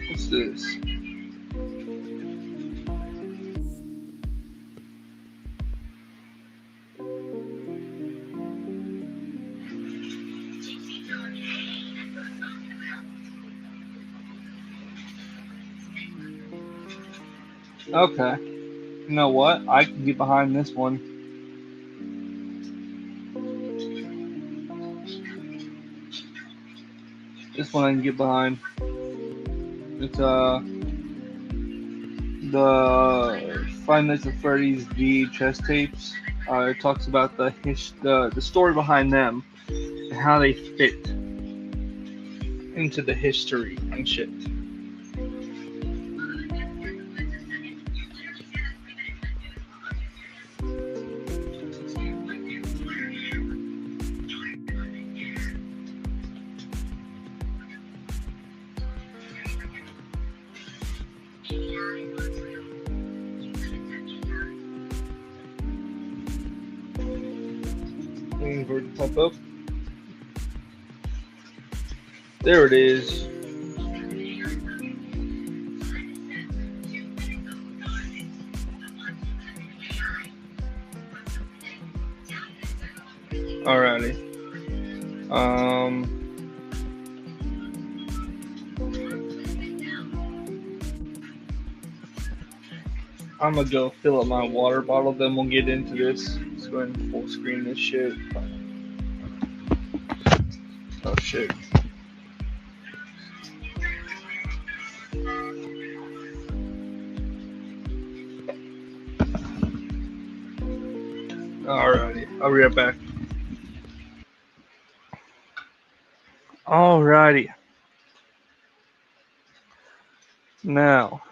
What's this? Okay. You know what? I can get behind this one. This one I can get behind. It's the Five Nights at Freddy's VHS tapes. It talks about the story behind them and how they fit into the history and shit. Waiting for it to pop up. There it is. Alrighty. I'm gonna go fill up my water bottle, then we'll get into this. Let's go ahead and full screen this shit. Oh shit. Alrighty, I'll be right back. Alrighty. Now,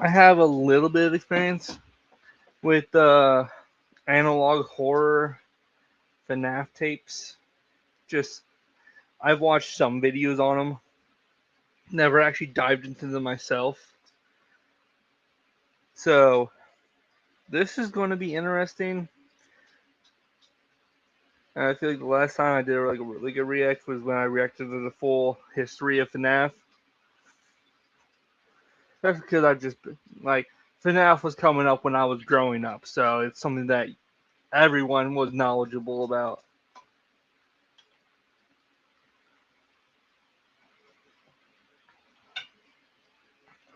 I have a little bit of experience with analog horror FNAF tapes. Just, I've watched some videos on them. Never actually dived into them myself. So, this is going to be interesting. And I feel like the last time I did like a really good react was when I reacted to the full history of FNAF. That's because I just, like, FNAF was coming up when I was growing up, so it's something that everyone was knowledgeable about.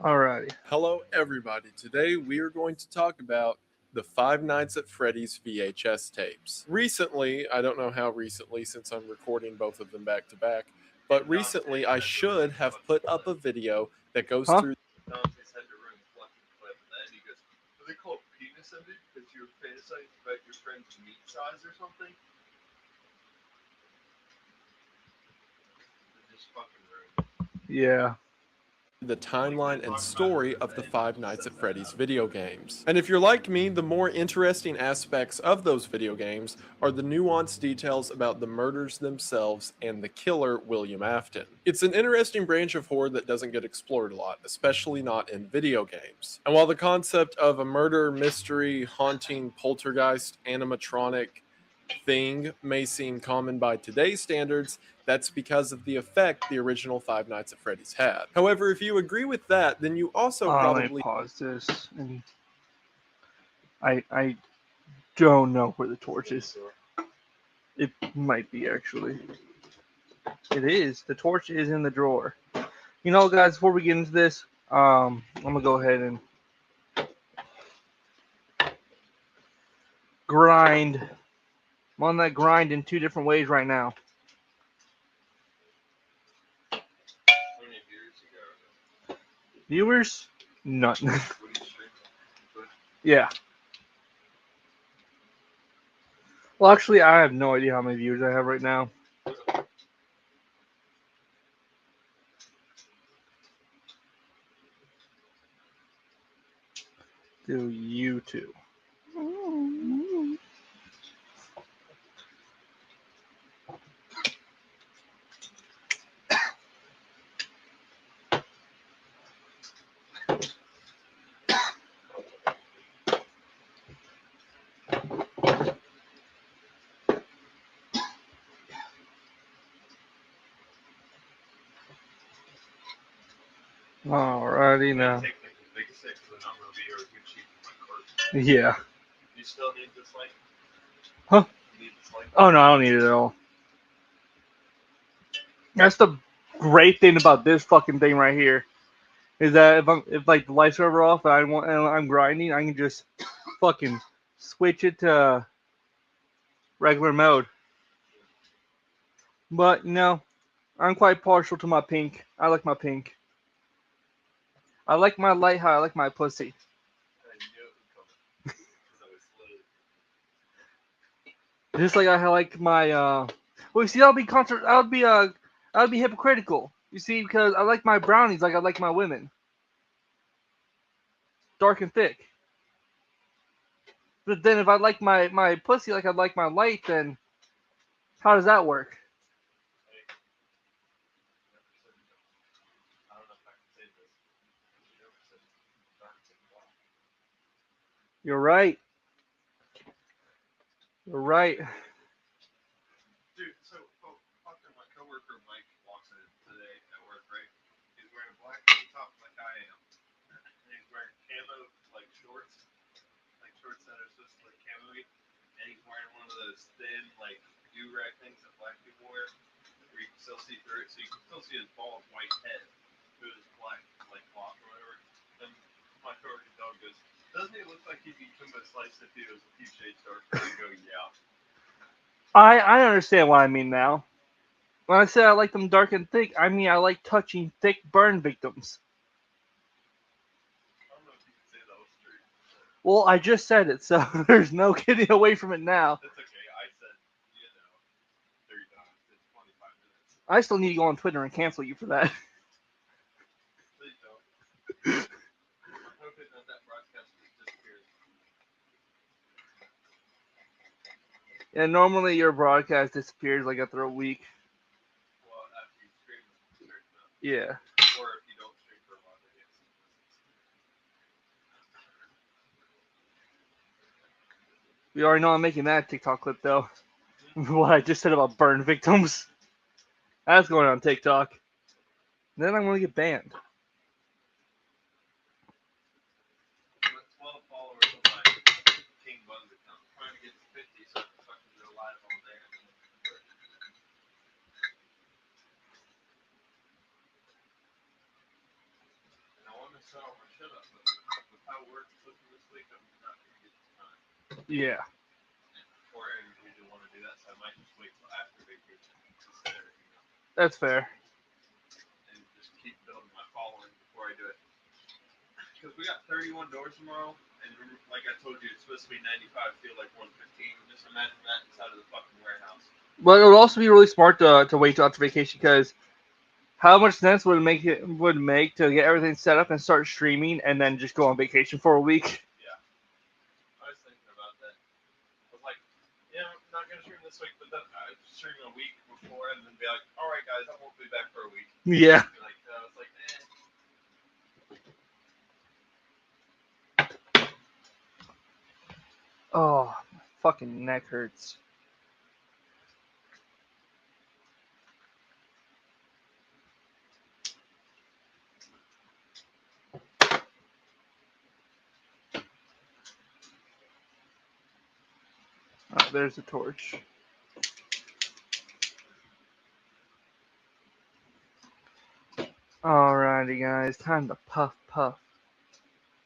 Alrighty. Hello, everybody. Today we are going to talk about the Five Nights at Freddy's VHS tapes. Recently, I don't know how recently since I'm recording both of them back to back, but recently I should have put up a video that goes through. Dante's had to run fucking clip of that. He goes, "Are they called penis ended because you're fantasizing about your friend's meat size or something?" They're just fucking rude. Yeah. The timeline and story of the Five Nights at Freddy's video games. And if you're like me, the more interesting aspects of those video games are the nuanced details about the murders themselves and the killer, William Afton. It's an interesting branch of horror that doesn't get explored a lot, especially not in video games. And while the concept of a murder, mystery, haunting, poltergeist, animatronic thing may seem common by today's standards, that's because of the effect the original Five Nights at Freddy's had. However, if you agree with that, then you also Let me probably pause this. And I don't know where the torch is. It might be actually. It is. The torch is in the drawer. You know, guys, before we get into this, I'm gonna go ahead and grind. I'm on that grind in two different ways right now. How many viewers you got? Viewers? None. What do you stream? Yeah. Well, actually, I have no idea how many viewers I have right now. Do YouTube. Alrighty now. Take like the big 6 and I'm gonna be here with good sheet in my cart. Yeah. You still need this light? Huh? You need this light? Oh no, I don't need it at all. That's the great thing about this fucking thing right here. Is that if like the lights are ever off and I'm grinding, I can just fucking switch it to regular mode. But no, I'm quite partial to my pink. I like my pink. I like my light how I like my pussy. I knew it would come. Because I was slowly. Just like I like my well you see that would be hypocritical. You see, because I like my brownies like I like my women. Dark and thick. But then if I like my pussy like I like my light, then how does that work? Hey, never said no. I don't know if I can say this. You never said dark and black. You're right. You're right. Dude, so fucking my coworker Mike walks in today at work, right? He's wearing a black tank top like I am. And he's wearing camo like shorts that are supposed to like camo-y. And he's wearing one of those thin like do-rag things that black people wear, where you can still see through it, so you can still see his bald white head through his black like cloth or whatever. And my coworker dog goes, "Doesn't it look like he'd be too much sliced if he was a few shades darker?" I go, "Yeah." I understand what I mean now. When I say I like them dark and thick, I mean I like touching thick burn victims. I don't know if you can say that was true. Well, I just said it, so there's no getting away from it now. That's okay. I said, 3 times. It's 25 minutes. I still need to go on Twitter and cancel you for that. Please don't. I'm hoping that broadcast just disappears. Yeah, normally your broadcast disappears like after a week. Well, after you stream a certain amount. Yeah. Or if you don't stream for a while, then yes. We already know I'm making that TikTok clip though. What I just said about burn victims. That's going on TikTok. Then I'm gonna get banned. I'm at 12 followers on my King Buns account. I'm trying to get to 50 so I can fucking go live all day. And I want to set all my shit up, but with how work is looking this week, I'm not going to get the time. Yeah. Or I really want to do that, so I might just wait till after vacation to set everything up. That's fair. And just keep building my following before I do it. Because we got 31 doors tomorrow, and like I told you, it's supposed to be 95, feel like 115. Just imagine that inside of the fucking warehouse. But it would also be really smart to wait till after vacation because how much sense would it make to get everything set up and start streaming and then just go on vacation for a week? Yeah. I was thinking about that. I was like, yeah, I'm not going to stream this week, but then I stream a week before and then be like, all right, guys, I won't be back for a week. Yeah. Like, I was like, eh. Oh, my fucking neck hurts. Oh, there's the torch. Alrighty, guys, time to puff puff.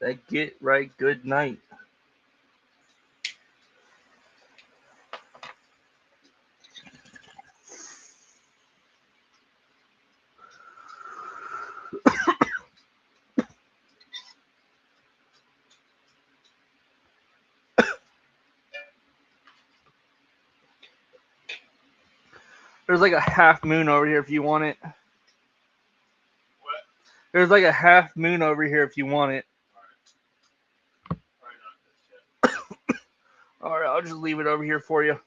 That get right good night. There's like a half moon over here if you want it. What? There's like a half moon over here if you want it. Alright. Probably not this yet. Alright, I'll just leave it over here for you.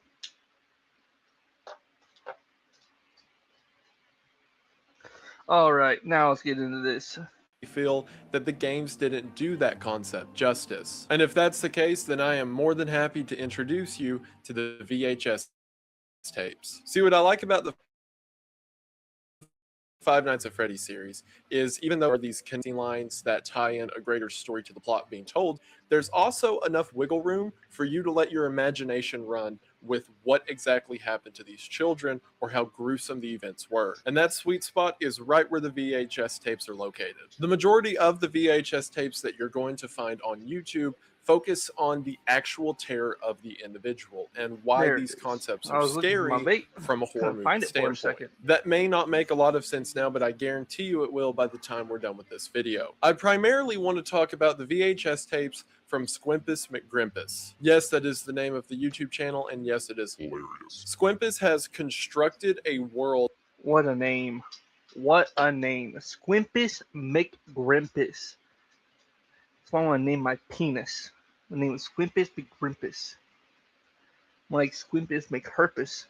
Alright, now let's get into this. Feel that the games didn't do that concept justice. And if that's the case, then I am more than happy to introduce you to the VHS tapes. See, what I like about the Five Nights at Freddy's series is, even though there are these connecting lines that tie in a greater story to the plot being told, there's also enough wiggle room for you to let your imagination run with what exactly happened to these children or how gruesome the events were. And that sweet spot is right where the VHS tapes are located. The majority of the VHS tapes that you're going to find on YouTube focus on the actual terror of the individual and why There it these is. concepts I are was looking for my scary vape. from a horror Couldn't movie find it for a standpoint. second. That may not make a lot of sense now, but I guarantee you it will by the time we're done with this video. I primarily want to talk about the VHS tapes from Squimpus McGrimpus. Yes, that is the name of the YouTube channel, and yes, it is hilarious. Squimpus has constructed a world. What a name. What a name. Squimpus McGrimpus. That's why I want to name my penis. The name is Squimpus McGrimpus. Like Squimpus McHerpus.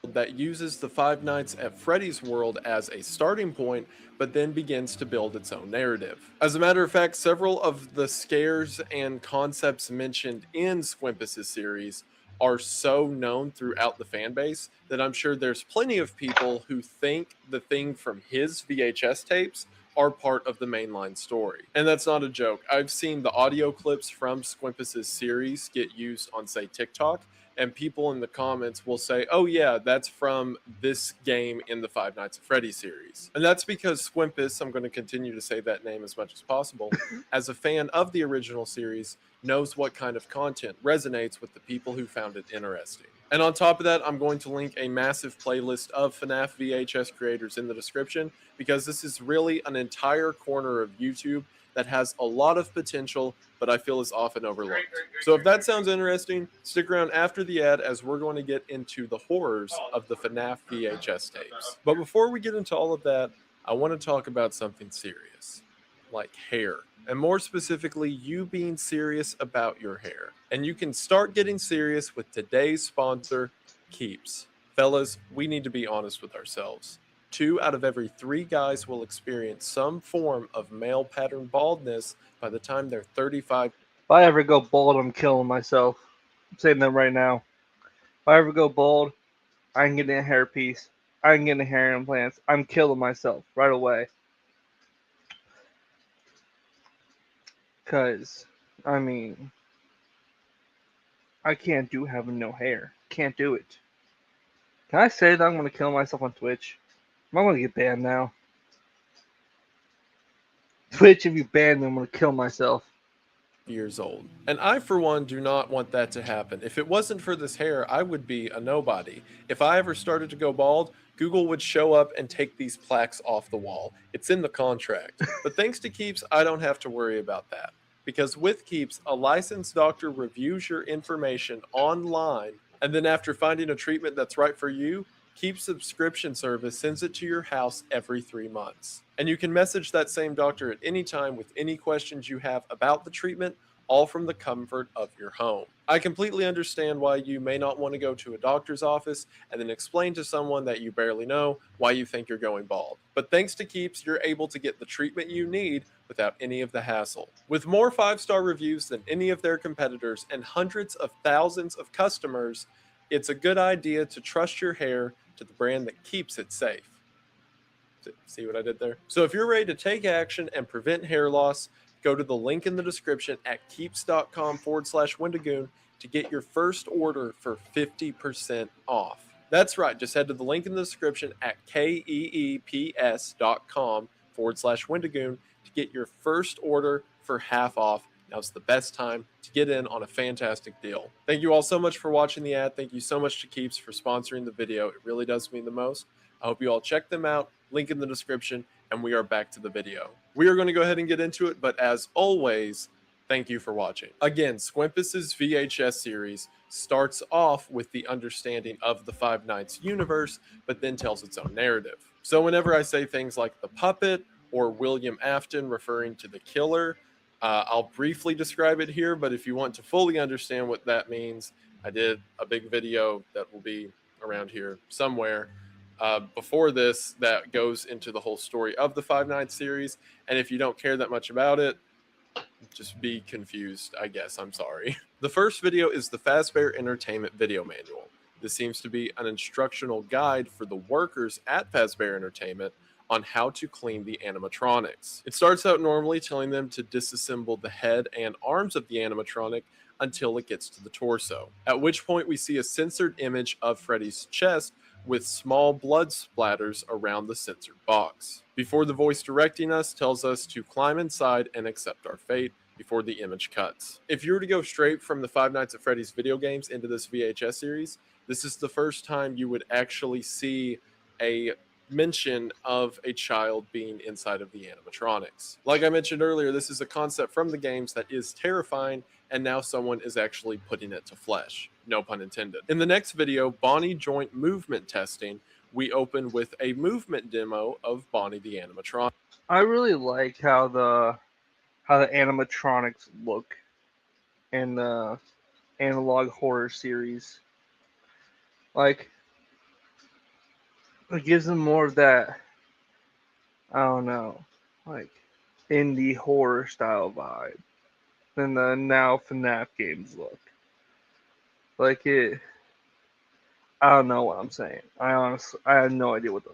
That uses the Five Nights at Freddy's world as a starting point, but then begins to build its own narrative. As a matter of fact, several of the scares and concepts mentioned in Squimpus' series are so known throughout the fan base that I'm sure there's plenty of people who think the thing from his VHS tapes are part of the mainline story. And that's not a joke. I've seen the audio clips from Squimpus' series get used on, say, TikTok, and people in the comments will say, oh yeah, that's from this game in the Five Nights at Freddy's series. And that's because Squimpus, I'm going to continue to say that name as much as possible, as a fan of the original series, knows what kind of content resonates with the people who found it interesting. And on top of that, I'm going to link a massive playlist of FNAF VHS creators in the description, because this is really an entire corner of YouTube that has a lot of potential, but I feel is often overlooked. So if that sounds interesting, stick around after the ad as we're going to get into the horrors of the FNAF VHS tapes. But before we get into all of that, I want to talk about something serious, like hair. And more specifically, you being serious about your hair. And you can start getting serious with today's sponsor, Keeps. Fellas, we need to be honest with ourselves. 2 out of every 3 guys will experience some form of male pattern baldness by the time they're 35. If I ever go bald, I'm killing myself. I'm saying that right now. If I ever go bald, I can get a hairpiece. I can get a hair implants. I'm killing myself right away. Cause, I mean, I can't do having no hair. Can't do it. Can I say that I'm gonna kill myself on Twitch? Am I gonna get banned now? Twitch, if you ban me, I'm gonna kill myself. Years old. And I, for one, do not want that to happen. If it wasn't for this hair, I would be a nobody. If I ever started to go bald, Google would show up and take these plaques off the wall. It's in the contract. But thanks to Keeps, I don't have to worry about that. Because with Keeps, a licensed doctor reviews your information online, and then after finding a treatment that's right for you, Keeps subscription service sends it to your house every 3 months. And you can message that same doctor at any time with any questions you have about the treatment, all from the comfort of your home. I completely understand why you may not want to go to a doctor's office and then explain to someone that you barely know why you think you're going bald. But thanks to Keeps, you're able to get the treatment you need without any of the hassle. With more 5-star reviews than any of their competitors and hundreds of thousands of customers, it's a good idea to trust your hair to the brand that keeps it safe. See what I did there? So if you're ready to take action and prevent hair loss, go to the link in the description at keeps.com/Wendigoon to get your first order for 50% off. That's right. Just head to the link in the description at keeps.com/Wendigoon to get your first order for half off. Now's the best time to get in on a fantastic deal. Thank you all so much for watching the ad. Thank you so much to Keeps for sponsoring the video. It really does mean the most. I hope you all check them out. Link in the description, and we are back to the video. We are going to go ahead and get into it, but as always, thank you for watching. Again, Squimpus' VHS series starts off with the understanding of the Five Nights universe, but then tells its own narrative. So whenever I say things like the puppet or William Afton referring to the killer, I'll briefly describe it here, but if you want to fully understand what that means, I did a big video that will be around here somewhere before this that goes into the whole story of the Five Nights series. And if you don't care that much about it, just be confused, I guess. I'm sorry. The first video is the Fazbear Entertainment video manual. This seems to be an instructional guide for the workers at Fazbear Entertainment on how to clean the animatronics. It starts out normally telling them to disassemble the head and arms of the animatronic until it gets to the torso, at which point we see a censored image of Freddy's chest with small blood splatters around the censored box. Before the voice directing us tells us to climb inside and accept our fate before the image cuts. If you were to go straight from the Five Nights at Freddy's video games into this VHS series, this is the first time you would actually see a mention of a child being inside of the animatronics. Like I mentioned earlier, this is a concept from the games that is terrifying, and now someone is actually putting it to flesh. No pun intended. In the next video, Bonnie joint movement testing, we open with a movement demo of Bonnie the animatronic. I really like how the animatronics look in the analog horror series. Like, it gives them more of that, I don't know, like indie horror style vibe than the now FNAF games look. Like it, I don't know what I'm saying. I have no idea what the.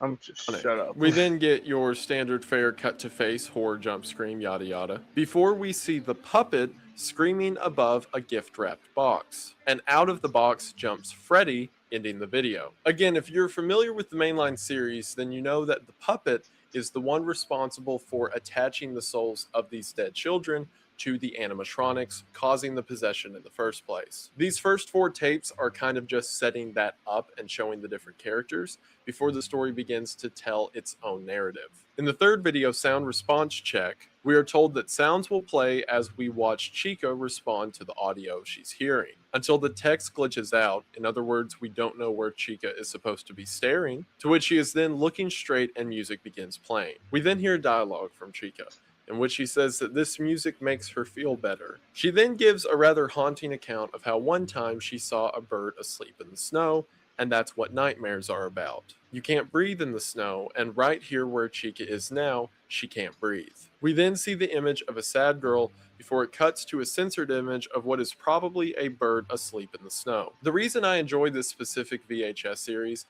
I'm just shut up. We then get your standard fare cut to face, horror jump scream, yada yada, before we see the puppet screaming above a gift wrapped box. And out of the box jumps Freddy, ending the video. Again, if you're familiar with the mainline series, then you know that the puppet is the one responsible for attaching the souls of these dead children to the animatronics, causing the possession in the first place. These first 4 tapes are kind of just setting that up and showing the different characters before the story begins to tell its own narrative. In the third video, Sound Response Check, we are told that sounds will play as we watch Chica respond to the audio she's hearing, until the text glitches out. In other words, we don't know where Chica is supposed to be staring, to which she is then looking straight and music begins playing. We then hear dialogue from Chica, in which she says that this music makes her feel better. She then gives a rather haunting account of how one time she saw a bird asleep in the snow, and that's what nightmares are about. You can't breathe in the snow, and right here where Chica is now, she can't breathe. We then see the image of a sad girl before it cuts to a censored image of what is probably a bird asleep in the snow. The reason I enjoy this specific VHS series,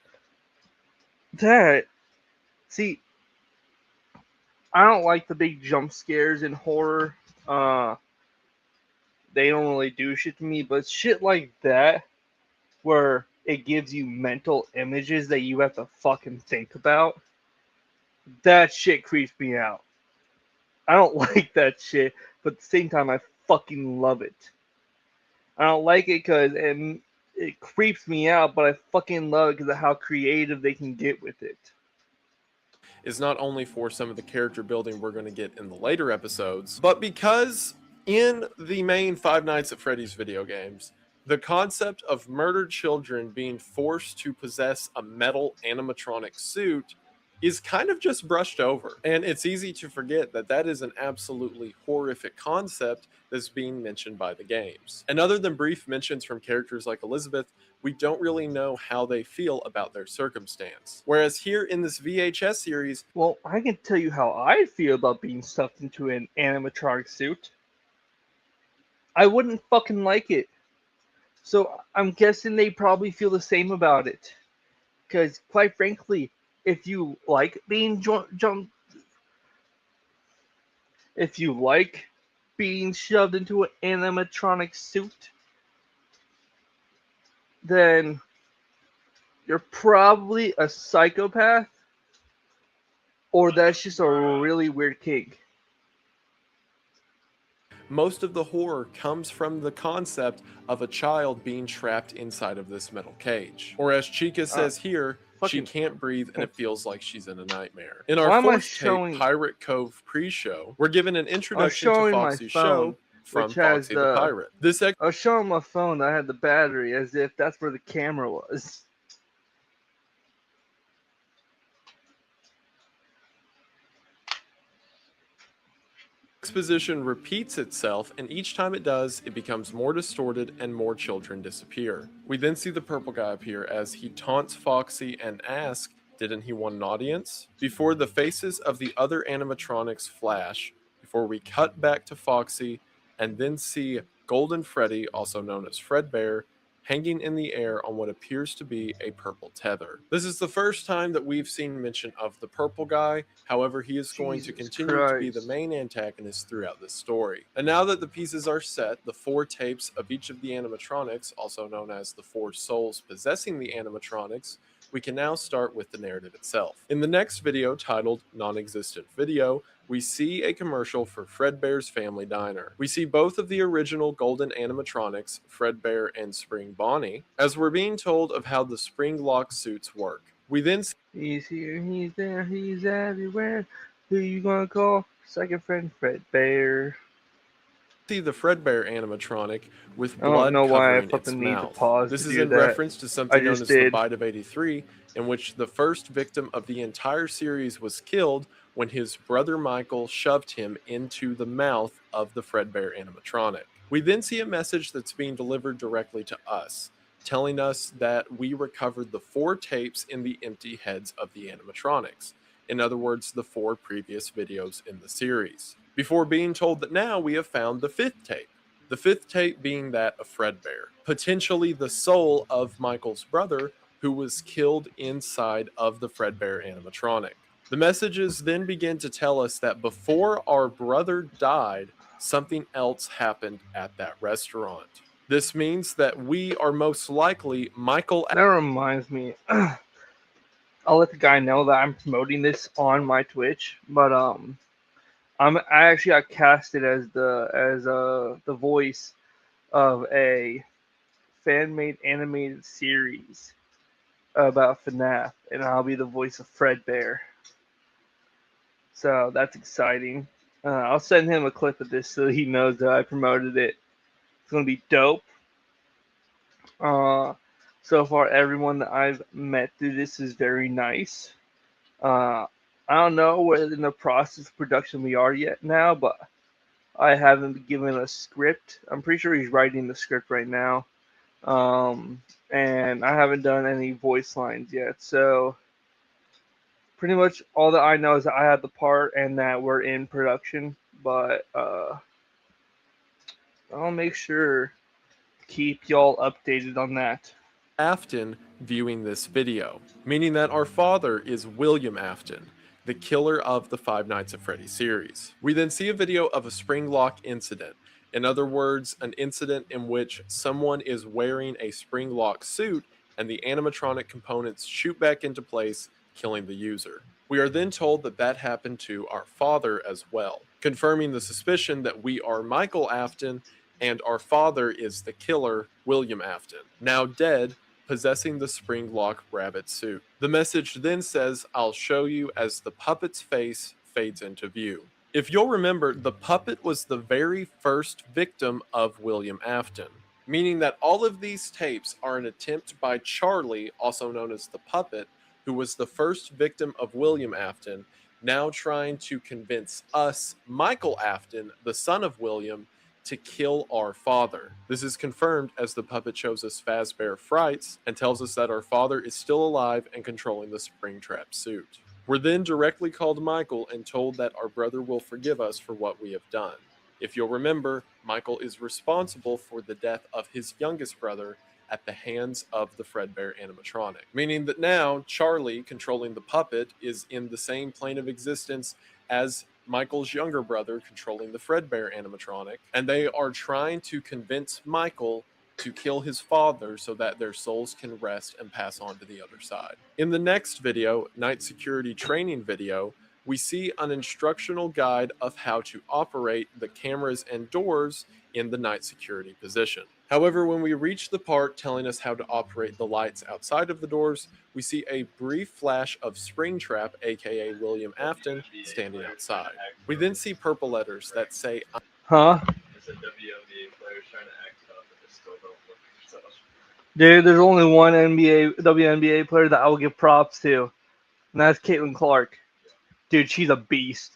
See, I don't like the big jump scares in horror. They don't really do shit to me, but shit like that, where it gives you mental images that you have to fucking think about, that shit creeps me out. I don't like that shit, but at the same time, I fucking love it. I don't like it because it creeps me out, but I fucking love it because of how creative they can get with it. is not only for some of the character building we're going to get in the later episodes, but because in the main Five Nights at Freddy's video games, the concept of murdered children being forced to possess a metal animatronic suit is kind of just brushed over. And it's easy to forget that that is an absolutely horrific concept that's being mentioned by the games. And other than brief mentions from characters like Elizabeth, we don't really know how they feel about their circumstance. Whereas here in this VHS series, well, I can tell you how I feel about being stuffed into an animatronic suit. I wouldn't fucking like it. So I'm guessing they probably feel the same about it. Because, quite frankly, if you like being if you like being shoved into an animatronic suit, then you're probably a psychopath, or that's just a really weird kink. most of the horror comes from the concept of a child being trapped inside of this metal cage. Or as Chica says here, she can't breathe and it feels like she's in a nightmare. In our fourth tape, Pirate Cove pre-show, we're given an introduction to Foxy's show from Foxy the Pirate. I was showing my phone that I had the battery as if that's where the camera was. Exposition repeats itself, and each time it does, it becomes more distorted and more children disappear. We then see the purple guy appear as he taunts Foxy and asks, didn't he want an audience? Before the faces of the other animatronics flash, before we cut back to Foxy and then see Golden Freddy, also known as Fredbear, hanging in the air on what appears to be a purple tether. This is the first time that we've seen mention of the purple guy. However, he is going to Jesus continue to be the Christ. main antagonist throughout this story. And now that the pieces are set, the 4 tapes of each of the animatronics, also known as the 4 souls possessing the animatronics, we can now start with the narrative itself. In the next video, titled Non-Existent Video, we see a commercial for Fredbear's Family Diner. We see both of the original golden animatronics, Fredbear and Spring Bonnie, as we're being told of how the spring lock suits work. We then He's here, he's there, he's everywhere. Who you gonna call? Second friend, Fredbear. see the Fredbear animatronic with I don't blood know why I covering felt the its need to mouth. pause This to is do in that. reference to I something known just as the did. Bite of 83, in which the first victim of the entire series was killed when his brother Michael shoved him into the mouth of the Fredbear animatronic. We then see a message that's being delivered directly to us, telling us that we recovered the 4 tapes in the empty heads of the animatronics. In other words, the 4 previous videos in the series. Before being told that now we have found the 5th tape. The 5th tape being that of Fredbear, potentially the soul of Michael's brother who was killed inside of the Fredbear animatronic. The messages then begin to tell us that before our brother died, something else happened at that restaurant. This means that we are most likely Michael. That reminds me. I'll let the guy know that I'm promoting this on my Twitch, but I actually got casted as the voice of a fan made animated series about FNAF, and I'll be the voice of Fredbear. So that's exciting. I'll send him a clip of this so he knows that I promoted it. It's gonna be dope. Uh, so far, everyone that I've met through this is very nice. Uh, I don't know where in the process of production we are yet now, but I haven't been given a script. I'm pretty sure he's writing the script right now. And I haven't done any voice lines yet. So pretty much all that I know is that I had the part and that we're in production. But I'll make sure to keep y'all updated on that. Afton viewing this video, meaning that our father is William Afton, the killer of the Five Nights at Freddy's series. We then see a video of a spring lock incident. In other words, an incident in which someone is wearing a spring lock suit and the animatronic components shoot back into place, killing the user. We are then told that that happened to our father as well, confirming the suspicion that we are Michael Afton and our father is the killer, William Afton, now dead, possessing the spring lock rabbit suit. The message then says, "I'll show you," as the puppet's face fades into view. If you'll remember, the puppet was the very first victim of William Afton, meaning that all of these tapes are an attempt by Charlie, also known as the puppet, who was the first victim of William Afton, now trying to convince us, Michael Afton, the son of William, to kill our father. This is confirmed as the puppet shows us Fazbear Frights and tells us that our father is still alive and controlling the Springtrap suit. We're then directly called Michael and told that our brother will forgive us for what we have done. If you'll remember, Michael is responsible for the death of his youngest brother at the hands of the Fredbear animatronic, meaning that now Charlie, controlling the puppet, is in the same plane of existence as Michael's younger brother controlling the Fredbear animatronic, and they are trying to convince Michael to kill his father so that their souls can rest and pass on to the other side. In the next video, Night Security Training video, we see an instructional guide of how to operate the cameras and doors in the night security position. However, when we reach the part telling us how to operate the lights outside of the doors, we see a brief flash of Springtrap, aka William Afton, standing outside. We then see purple letters that say, Huh? It's a WNBA players trying to act tough and just still don't look so. Dude, there's only one WNBA player that I will give props to, and that's Caitlin Clark. Dude, she's a beast.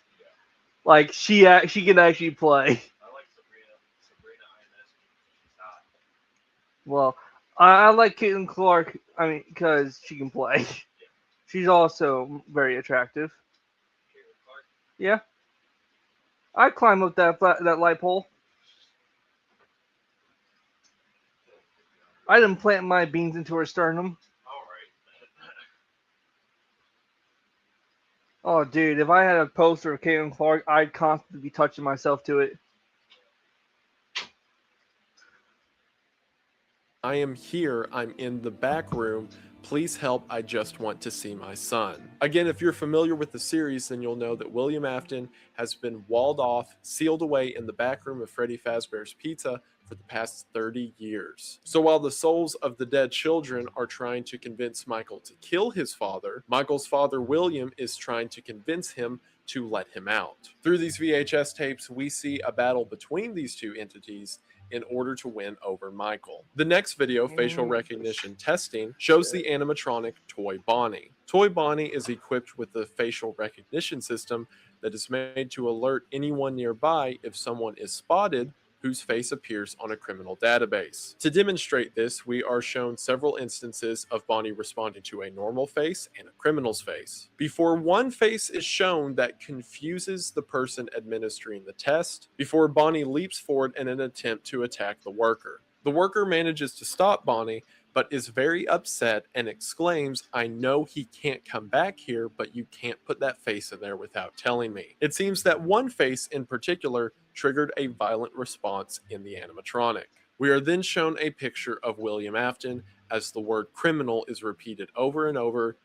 Like she can actually play. I like Sabrina. Sabrina Ines. She's hot. Well, I like Caitlin Clark. I mean, because she can play. She's also very attractive. Caitlin Clark. Yeah, I'd climb up that light pole. I didn't plant my beans into her sternum. All right. Oh, dude, if I had a poster of Caitlin Clark, I'd constantly be touching myself to it. I am here, I'm in the back room. Please help, I just want to see my son. Again, if you're familiar with the series, then you'll know that William Afton has been walled off, sealed away in the back room of Freddy Fazbear's Pizza for the past 30 years. So while the souls of the dead children are trying to convince Michael to kill his father, Michael's father, William, is trying to convince him to let him out. Through these VHS tapes, we see a battle between these two entities in order to win over Michael. The next video, facial recognition testing, shows the animatronic Toy Bonnie. Toy Bonnie is equipped with the facial recognition system that is made to alert anyone nearby if someone is spotted whose face appears on a criminal database. To demonstrate this, we are shown several instances of Bonnie responding to a normal face and a criminal's face. Before one face is shown that confuses the person administering the test, before Bonnie leaps forward in an attempt to attack the worker. The worker manages to stop Bonnie, but is very upset and exclaims, "I know he can't come back here, but you can't put that face in there without telling me." It seems that one face in particular triggered a violent response in the animatronic. We are then shown a picture of William Afton as the word criminal is repeated over and over.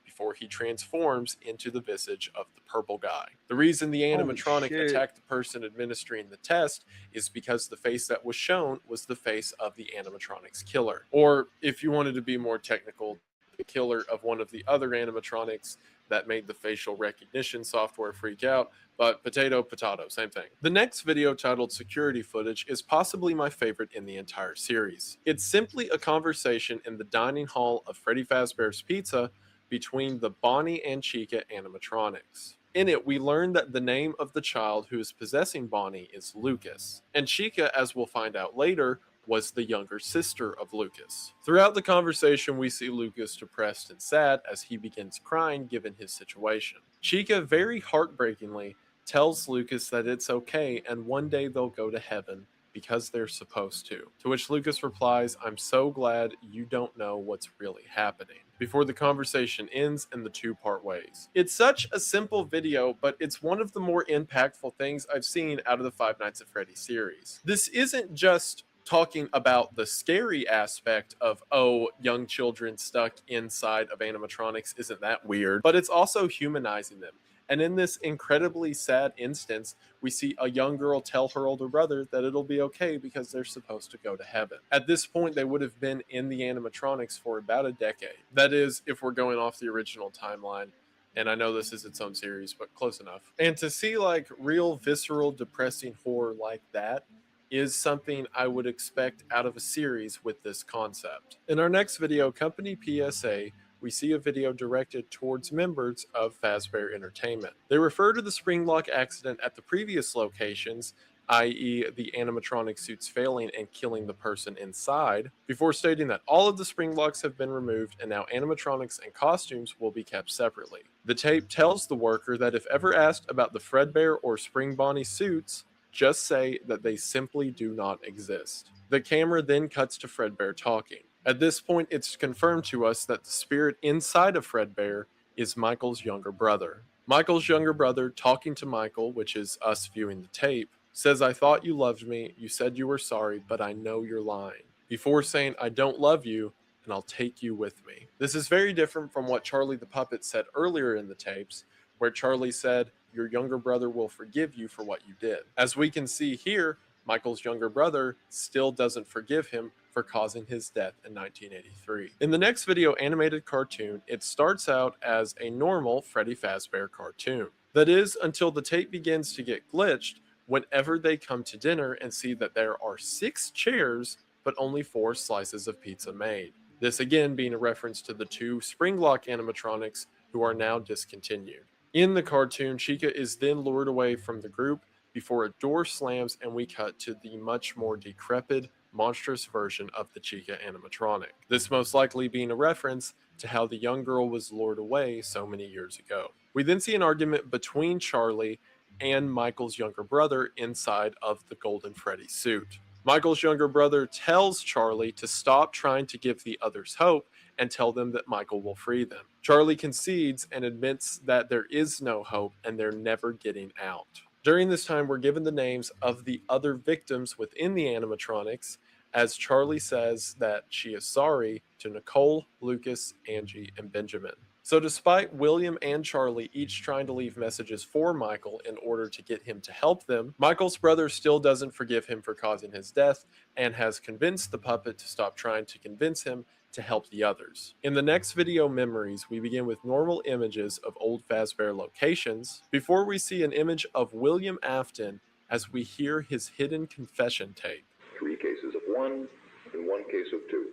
Before he transforms into the visage of the purple guy. The reason the animatronic attacked the person administering the test is because the face that was shown was the face of the animatronic's killer. Or, if you wanted to be more technical, the killer of one of the other animatronics that made the facial recognition software freak out, but potato, same thing. The next video, titled Security Footage, is possibly my favorite in the entire series. It's simply a conversation in the dining hall of Freddy Fazbear's Pizza between the Bonnie and Chica animatronics. In it, we learn that the name of the child who is possessing Bonnie is Lucas, and Chica, as we'll find out later, was the younger sister of Lucas. Throughout the conversation, we see Lucas depressed and sad as he begins crying given his situation. Chica, very heartbreakingly, tells Lucas that it's okay and one day they'll go to heaven because they're supposed to which Lucas replies, "I'm so glad you don't know what's really happening," before the conversation ends and the two part ways. It's such a simple video, but it's one of the more impactful things I've seen out of the Five Nights at Freddy's series. This isn't just talking about the scary aspect of, oh, young children stuck inside of animatronics, isn't that weird? But it's also humanizing them. And in this incredibly sad instance, we see a young girl tell her older brother that it'll be okay because they're supposed to go to heaven. At this point, they would have been in the animatronics for about a decade. That is, if we're going off the original timeline. And I know this is its own series, but close enough. And to see like real visceral, depressing horror like that is something I would expect out of a series with this concept. In our next video, Company PSA, we see a video directed towards members of Fazbear Entertainment. They refer to the spring lock accident at the previous locations, i.e. the animatronic suits failing and killing the person inside, before stating that all of the spring locks have been removed and now animatronics and costumes will be kept separately. The tape tells the worker that if ever asked about the Fredbear or Spring Bonnie suits, just say that they simply do not exist. The camera then cuts to Fredbear talking. At this point, it's confirmed to us that the spirit inside of Fredbear is Michael's younger brother. Michael's younger brother, talking to Michael, which is us viewing the tape, says, "I thought you loved me, you said you were sorry, but I know you're lying," before saying, "I don't love you, and I'll take you with me." This is very different from what Charlie the Puppet said earlier in the tapes, where Charlie said, "Your younger brother will forgive you for what you did." As we can see here, Michael's younger brother still doesn't forgive him for causing his death in 1983. In the next video animated cartoon, it starts out as a normal Freddy Fazbear cartoon. That is, until the tape begins to get glitched whenever they come to dinner and see that there are 6 chairs, but only 4 slices of pizza made. This again being a reference to the 2 Springlock animatronics who are now discontinued. In the cartoon, Chica is then lured away from the group before a door slams and we cut to the much more decrepit, monstrous version of the Chica animatronic. This most likely being a reference to how the young girl was lured away so many years ago. We then see an argument between Charlie and Michael's younger brother inside of the Golden Freddy suit. Michael's younger brother tells Charlie to stop trying to give the others hope and tell them that Michael will free them. Charlie concedes and admits that there is no hope and they're never getting out. During this time, we're given the names of the other victims within the animatronics, as Charlie says that she is sorry to Nicole, Lucas, Angie, and Benjamin. So, despite William and Charlie each trying to leave messages for Michael in order to get him to help them, Michael's brother still doesn't forgive him for causing his death and has convinced the puppet to stop trying to convince him to help the others. In the next video, Memories, we begin with normal images of old Fazbear locations before we see an image of William Afton as we hear his hidden confession tape. 3 cases of 1 and 1 case of 2.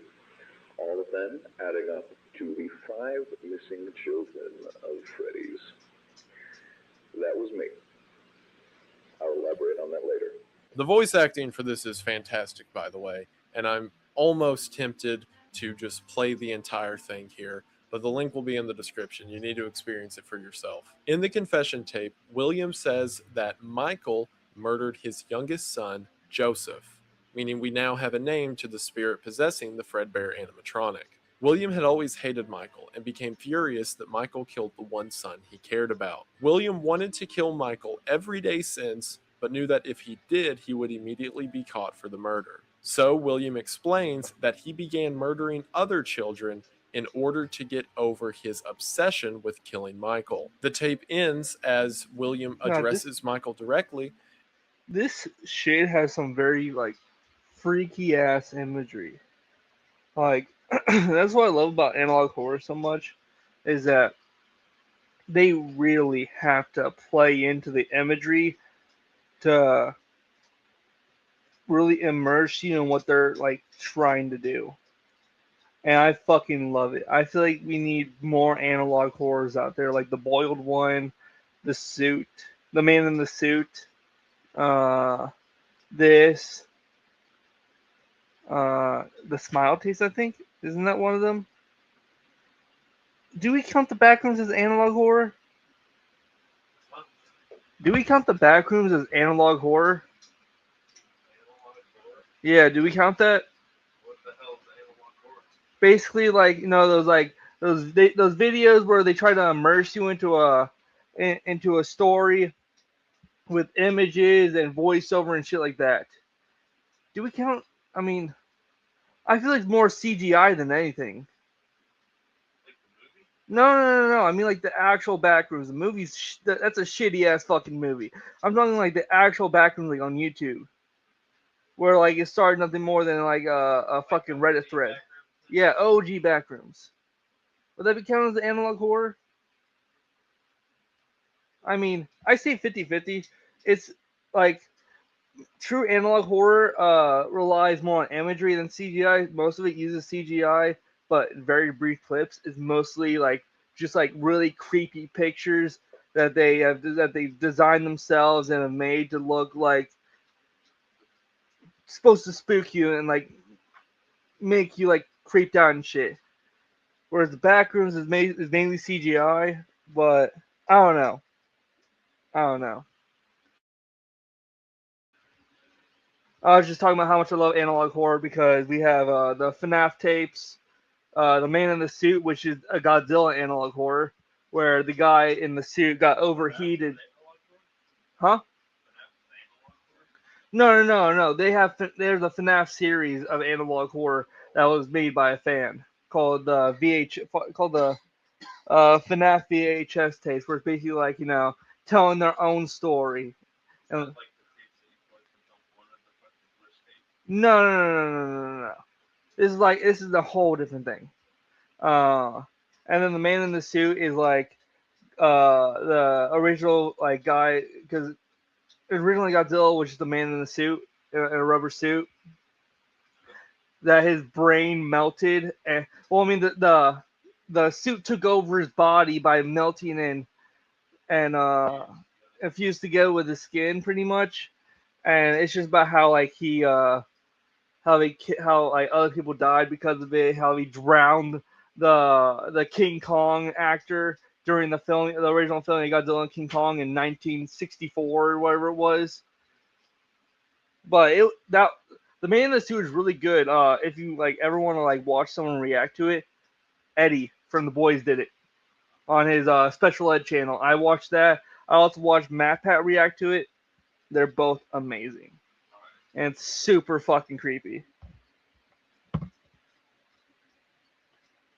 All of them adding up to the 5 missing children of Freddy's. That was me. I'll elaborate on that later. The voice acting for this is fantastic, by the way, and I'm almost tempted to just play the entire thing here, but the link will be in the description. You need to experience it for yourself. In the confession tape, William says that Michael murdered his youngest son, Joseph, meaning we now have a name to the spirit possessing the Fredbear animatronic. William had always hated Michael and became furious that Michael killed the one son he cared about. William wanted to kill Michael every day since, but knew that if he did, he would immediately be caught for the murder. So William explains that he began murdering other children in order to get over his obsession with killing Michael. The tape ends as William addresses Michael directly. This shit has some very freaky ass imagery. That's what I love about analog horror so much, is that they really have to play into the imagery to really immerse you in what they're trying to do. And I fucking love it. I feel like we need more analog horrors out there, like the Boiled One, the Suit, the Man in the Suit, this, the Smile Taste, I think. Isn't that one of them? Do we count the Backrooms as analog horror? Do we count the Backrooms as analog horror? Yeah, do we count that? What the hell is analog horror? Basically, those videos where they try to immerse you into a story with images and voiceover and shit like that. Do we count? I mean, I feel like it's more CGI than anything. Like the movie? No. I mean, like the actual Backrooms. The movie's that's a shitty ass fucking movie. I'm talking like the actual Backrooms, like on YouTube, where it started nothing more than a fucking Reddit thread. Yeah, OG Backrooms. Would that be counted as analog horror? I mean, I say 50-50. It's like true analog horror relies more on imagery than CGI. Most of it uses CGI, but in very brief clips. It's mostly just really creepy pictures that they've designed themselves and have made to look like supposed to spook you and make you creeped out and shit. Whereas the Backrooms is mainly CGI, but I don't know. I was just talking about how much I love analog horror because we have the FNAF tapes, the Man in the Suit, which is a Godzilla analog horror, where the guy in the suit got overheated. Huh? No. There's a FNAF series of analog horror that was made by a fan called the FNAF VHS tapes, where it's basically telling their own story. And no. This is a whole different thing. And then the Man in the Suit is the original guy, because originally Godzilla was just the Man in the Suit in a rubber suit. That his brain melted, and the suit took over his body by melting and infused together with his skin, pretty much. And it's just about how other people died because of it, how he drowned the King Kong actor during the original filming of Godzilla and King Kong in 1964 or whatever it was. But the Man in the Suit is really good. If you like ever want to like watch someone react to it, Eddie from The Boys did it on his special ed channel. I watched that. I also watched Matt Pat react to it. They're both amazing, and it's super fucking creepy.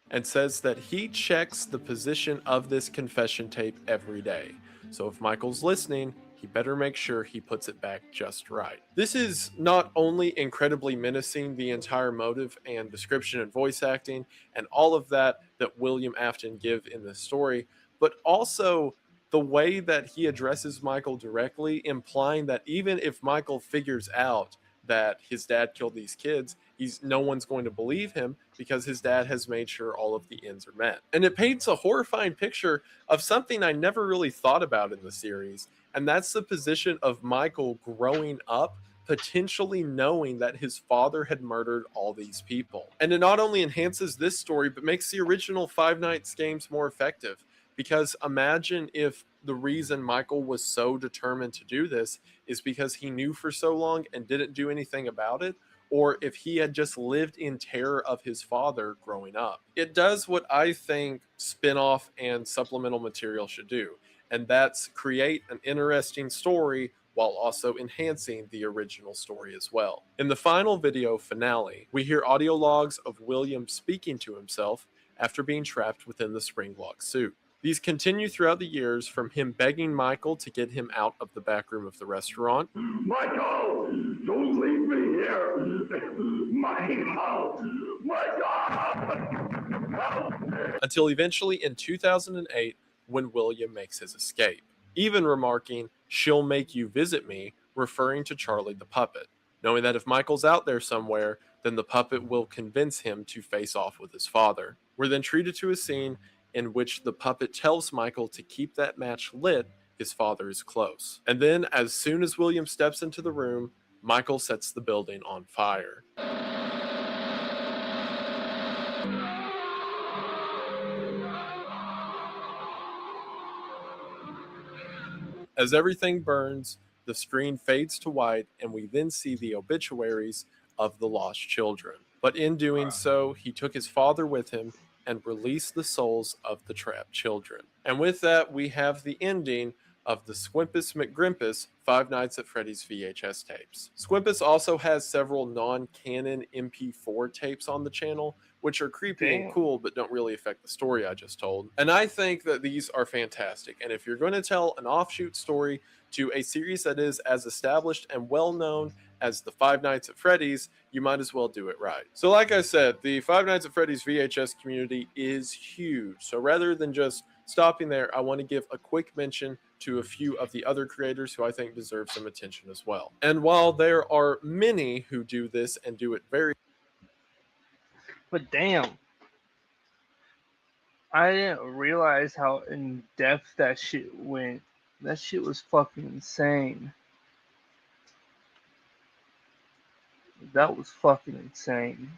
And says that he checks the position of this confession tape every day. So if Michael's listening, he better make sure he puts it back just right. This is not only incredibly menacing, the entire motive and description and voice acting and all of that William Afton give in this story, but also the way that he addresses Michael directly, implying that even if Michael figures out that his dad killed these kids, no one's going to believe him because his dad has made sure all of the ends are met. And it paints a horrifying picture of something I never really thought about in the series, and that's the position of Michael growing up, potentially knowing that his father had murdered all these people. And it not only enhances this story, but makes the original Five Nights games more effective. Because imagine if the reason Michael was so determined to do this is because he knew for so long and didn't do anything about it, or if he had just lived in terror of his father growing up. It does what I think spin-off and supplemental material should do, and that's create an interesting story while also enhancing the original story as well. In the final video finale, we hear audio logs of William speaking to himself after being trapped within the spring-lock suit. These continue throughout the years, from him begging Michael to get him out of the back room of the restaurant. Michael, don't leave me here. Michael, help me. Until eventually in 2008, when William makes his escape, even remarking, "She'll make you visit me," referring to Charlie the puppet, knowing that if Michael's out there somewhere, then the puppet will convince him to face off with his father. We're then treated to a scene in which the puppet tells Michael to keep that match lit, his father is close. And then, as soon as William steps into the room, Michael sets the building on fire. As everything burns, the screen fades to white, and we then see the obituaries of the lost children. But in doing so, he took his father with him and released the souls of the trapped children. And with that, we have the ending of the Squimpus McGrimpus Five Nights at Freddy's VHS tapes. Squimpus also has several non-canon MP4 tapes on the channel, which are creepy and cool, but don't really affect the story I just told. And I think that these are fantastic. And if you're going to tell an offshoot story to a series that is as established and well-known as the Five Nights at Freddy's, you might as well do it right. So like I said, the Five Nights at Freddy's VHS community is huge. So rather than just stopping there, I want to give a quick mention to a few of the other creators who I think deserve some attention as well. And while there are many who do this and do it very... But damn, I didn't realize how in depth that shit went. That shit was fucking insane. That was fucking insane.